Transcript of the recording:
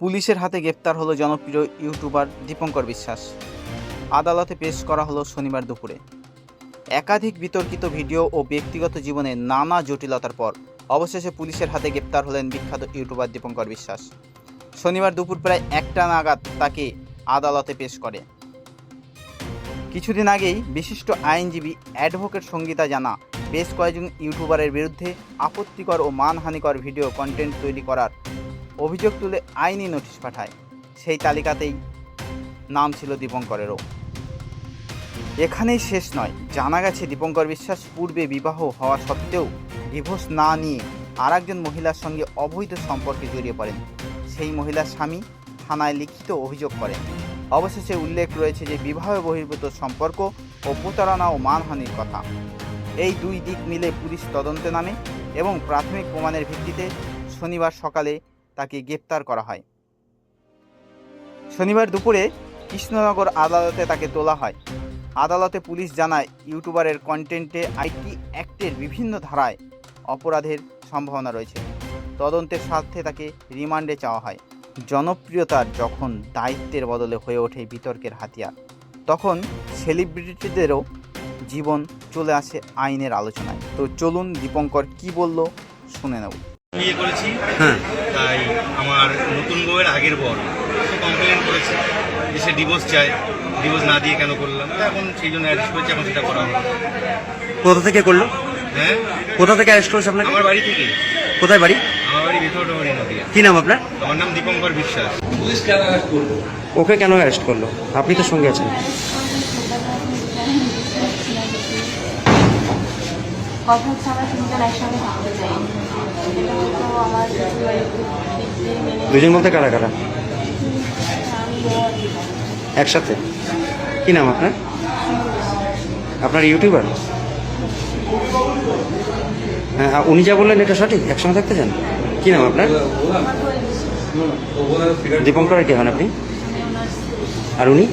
পুলিশের হাতে গ্রেপ্তার হলো জনপ্রিয় ইউটিউবার দীপঙ্কর বিশ্বাস। আদালতে পেশ করা হলো শনিবার দুপুরে। একাধিক বিতর্কিত ভিডিও ও ব্যক্তিগত জীবনে নানা জটিলতার পর অবশেষে পুলিশের হাতে গ্রেপ্তার হলেন বিখ্যাত ইউটিউবার দীপঙ্কর বিশ্বাস। শনিবার দুপুর প্রায় 1টা নাগাদ তাকে আদালতে পেশ করে। কিছুদিন আগেই বিশিষ্ট আইনজীবী অ্যাডভোকেট সঙ্গীতা জানা বেশ কয়েকজন ইউটিউবারের বিরুদ্ধে আপত্তিকর ও মানহানিকর ভিডিও কন্টেন্ট তৈরি করার অভিযোগ তুলে আইনি নোটিশ পাঠায়। সেই তালিকাতেই নাম ছিল দীপঙ্করেরও। এখানেই শেষ নয়, জানা গেছে দীপঙ্কর বিশ্বাস পূর্বে বিবাহ হওয়া সত্ত্বেও ডিভোর্স না নিয়ে আরেকজন মহিলার সঙ্গে অবৈধ সম্পর্কে জড়িয়ে পড়েন। সেই মহিলার স্বামী থানায় লিখিত অভিযোগ করেন। অবশেষে উল্লেখ রয়েছে যে বিবাহ বহির্ভূত সম্পর্ক ও প্রতারণা ও মানহানির কথা। এই দুই দিক মিলে পুলিশ তদন্তে নামে এবং প্রাথমিক প্রমাণের ভিত্তিতে শনিবার সকালে তাকে গ্রেপ্তার করা হয়। শনিবার দুপুরে কৃষ্ণনগর আদালতে তাকে তোলা হয়। আদালতে পুলিশ জানায়, ইউটিউবারের কন্টেন্টে আইটি অ্যাক্টের বিভিন্ন ধারায় অপরাধের সম্ভাবনা রয়েছে। তদন্তের স্বার্থে তাকে রিমান্ডে চাওয়া হয়। জনপ্রিয়তার যখন দায়িত্বের বদলে হয়ে ওঠে বিতর্কের হাতিয়ার, তখন সেলিব্রিটিদেরও জীবন চলে আসে আইনের আলোচনায়। তো চলুন দীপঙ্কর কি বলল শুনে নেব। বিয়ে করেছি, তাই আমার নতুন বউয়ের আগের বর কমপ্লেন করেছে যে সে ডিভোর্স চায়, ডিভোর্স না দিয়ে কেন করলাম, এখন সেই জন্য অ্যারেস্ট করেছি, এখন সেটা করা হলো। কোথা থেকে করলো? হ্যাঁ, কোথা থেকে অ্যারেস্ট করেছে আপনাকে? আমার বাড়ি থেকে। কোথায় বাড়ি? আমার বাড়ি ভিতরডাবরি নদিয়া। কি নাম আপনার? আমার নাম দীপঙ্কর বিশ্বাস। ওকে কেন অ্যারেস্ট করলো? আপনি তো সঙ্গে আছেন। কথা হচ্ছে আমরা তিনজন একসঙ্গে থাকতে চাই। এটা হয়তো আমার দুজন বলতে কারা কারা? আমি একসাথে? কি নাম আপনার? আপনার ইউটিউবার? হ্যাঁ, উনি যা বললেন এটা সঠিক, একসঙ্গে থাকতে চান? কি নাম আপনার? দীপঙ্করের কে হন আপনি? আর উনি?